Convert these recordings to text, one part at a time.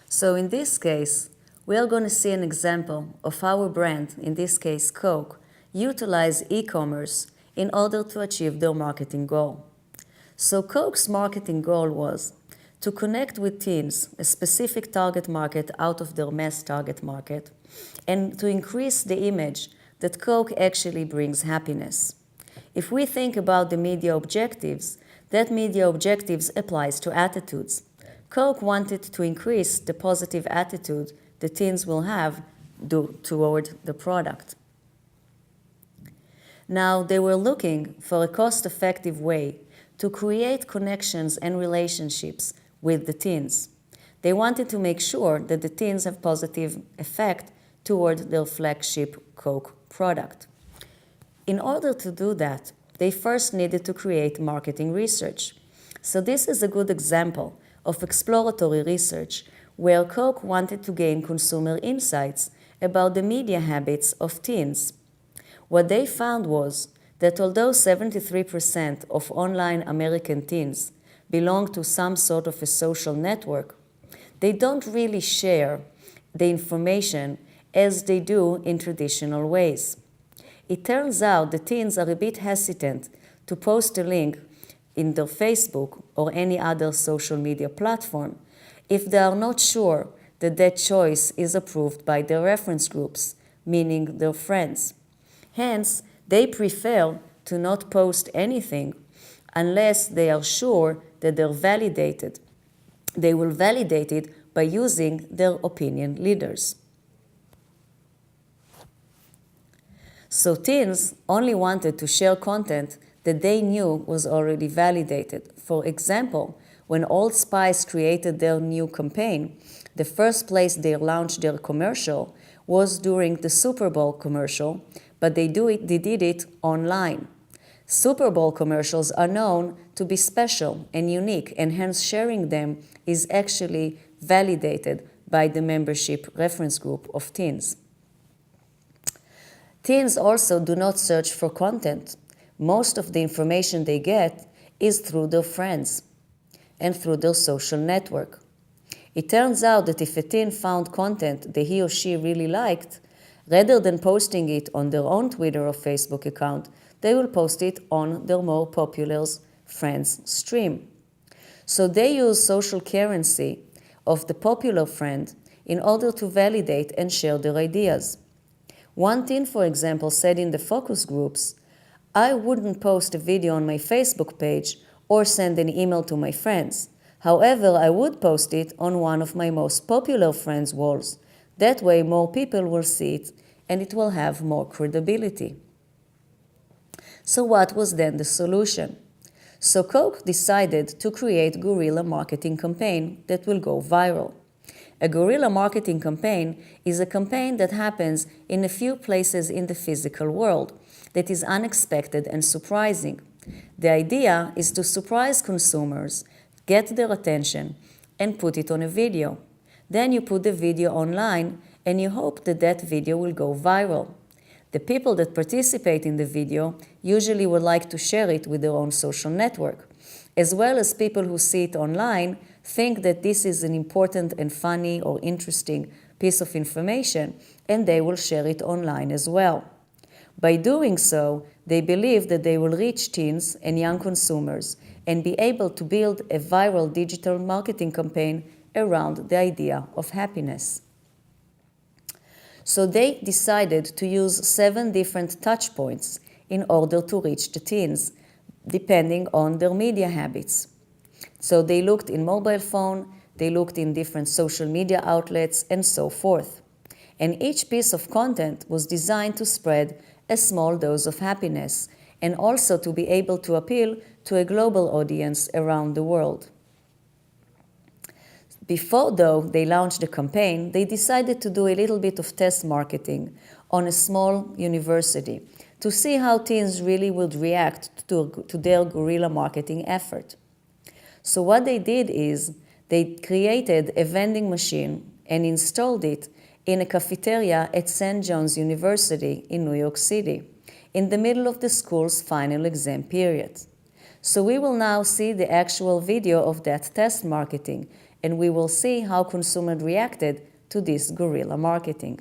So in this case, we are going to see an example of how a brand, in this case Coke, utilize e-commerce in order to achieve their marketing goal. So Coke's marketing goal was to connect with teens, a specific target market out of their mass target market, and to increase the image that Coke actually brings happiness. If we think about the media objectives, that media objectives applies to attitudes. Coke wanted to increase the positive attitude the teens will have toward the product. Now, they were looking for a cost-effective way to create connections and relationships with the teens. They wanted to make sure that the teens have positive effect toward their flagship Coke product. In order to do that, they first needed to create marketing research. So this is a good example of exploratory research where Coke wanted to gain consumer insights about the media habits of teens. What they found was that although 73% of online American teens belong to some sort of a social network, they don't really share the information as they do in traditional ways. It turns out the teens are a bit hesitant to post a link in their Facebook or any other social media platform if they are not sure that that choice is approved by their reference groups, meaning their friends. Hence, they prefer to not post anything unless they are sure that they're validated. They will validate it by using their opinion leaders. So teens only wanted to share content that they knew was already validated. For example, when Old Spice created their new campaign, the first place they launched their commercial was during the Super Bowl commercial, but they did it online. Super Bowl commercials are known to be special and unique, and hence sharing them is actually validated by the membership reference group of teens. Teens also do not search for content. Most of the information they get is through their friends and through their social network. It turns out that if a teen found content that he or she really liked, rather than posting it on their own Twitter or Facebook account, they will post it on their more popular friends' stream. So they use social currency of the popular friend in order to validate and share their ideas. One teen, for example, said in the focus groups, "I wouldn't post a video on my Facebook page or send an email to my friends. However, I would post it on one of my most popular friends' walls. That way, more people will see it and it will have more credibility." So what was then the solution? So Coke decided to create guerrilla marketing campaign that will go viral. A guerrilla marketing campaign is a campaign that happens in a few places in the physical world that is unexpected and surprising. The idea is to surprise consumers, get their attention, and put it on a video. Then you put the video online and you hope that that video will go viral. The people that participate in the video usually would like to share it with their own social network, as well as people who see it online think that this is an important and funny or interesting piece of information, and they will share it online as well. By doing so, they believe that they will reach teens and young consumers and be able to build a viral digital marketing campaign around the idea of happiness. So they decided to use 7 different touch points in order to reach the teens, depending on their media habits. So they looked in mobile phone, they looked in different social media outlets, and so forth. And each piece of content was designed to spread a small dose of happiness and also to be able to appeal to a global audience around the world. Before, though, they launched the campaign, they decided to do a little bit of test marketing on a small university to see how teens really would react to their guerrilla marketing effort. So what they did is they created a vending machine and installed it in a cafeteria at St. John's University in New York City, in the middle of the school's final exam period. So we will now see the actual video of that test marketing, and we will see how consumers reacted to this guerrilla marketing.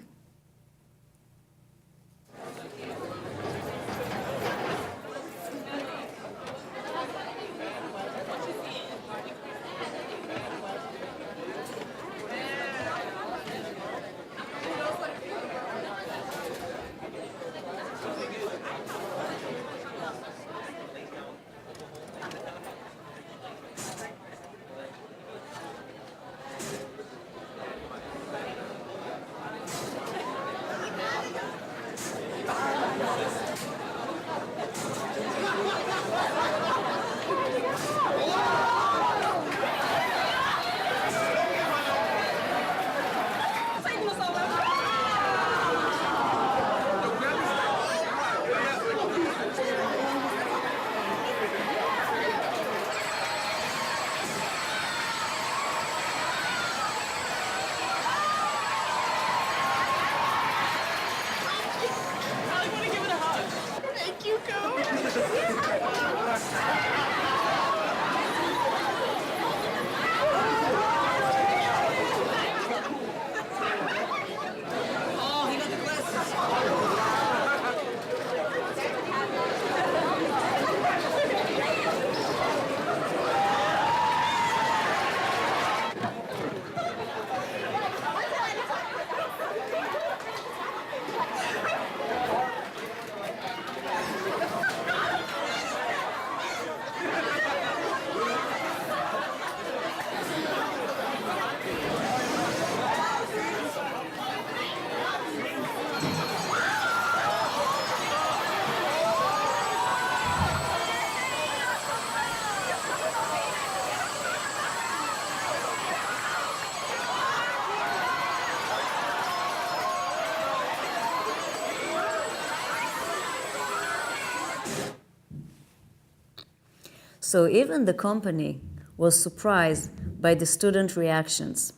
So even the company was surprised by the student reactions.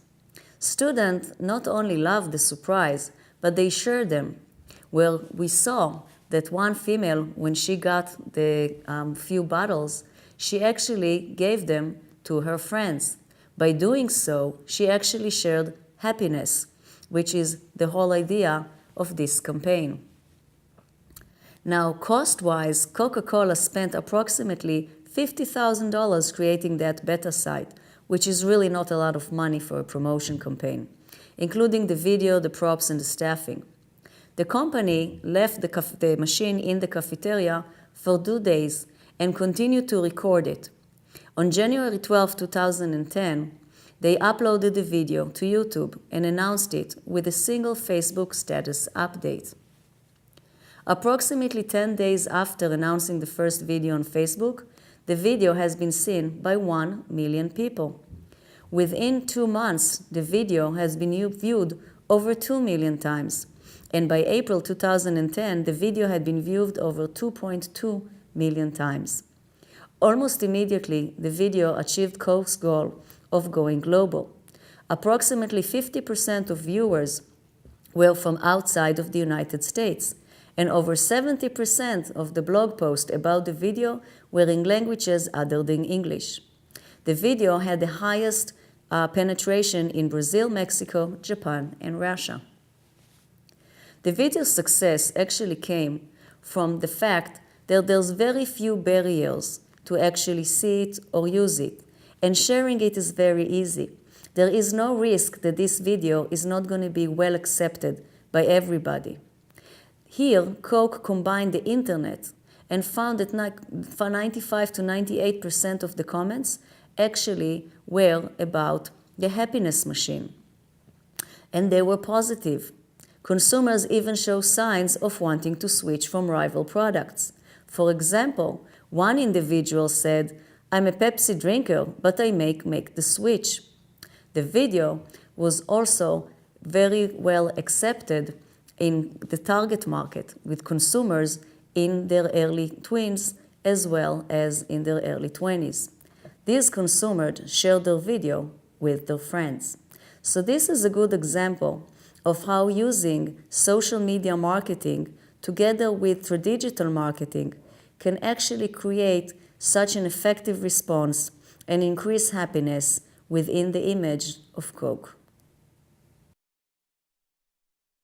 Students not only loved the surprise, but they shared them. Well, we saw that one female, when she got the few bottles, she actually gave them to her friends. By doing so, she actually shared happiness, which is the whole idea of this campaign. Now, cost-wise, Coca-Cola spent approximately $50,000 creating that beta site, which is really not a lot of money for a promotion campaign, including the video, the props, and the staffing. The company left the machine in the cafeteria for 2 days and continued to record it. On January 12, 2010, they uploaded the video to YouTube and announced it with a single Facebook status update. Approximately 10 days after announcing the first video on Facebook, the video has been seen by 1 million people. Within 2 months, the video has been viewed over 2 million times. And by April 2010, the video had been viewed over 2.2 million times. Almost immediately, the video achieved Coke's goal of going global. Approximately 50% of viewers were from outside of the United States, and over 70% of the blog posts about the video were in languages other than English. The video had the highest penetration in Brazil, Mexico, Japan, and Russia. The video's success actually came from the fact that there's very few barriers to actually see it or use it, and sharing it is very easy. There is no risk that this video is not going to be well accepted by everybody. Here, Coke combined the internet and found that 95 to 98% of the comments actually were about the happiness machine. And they were positive. Consumers even show signs of wanting to switch from rival products. For example, one individual said, "I'm a Pepsi drinker, but I make the switch." The video was also very well accepted in the target market with consumers in their early teens as well as in their early 20s. These consumers shared their video with their friends. So this is a good example of how using social media marketing together with digital marketing can actually create such an effective response and increase happiness within the image of Gog.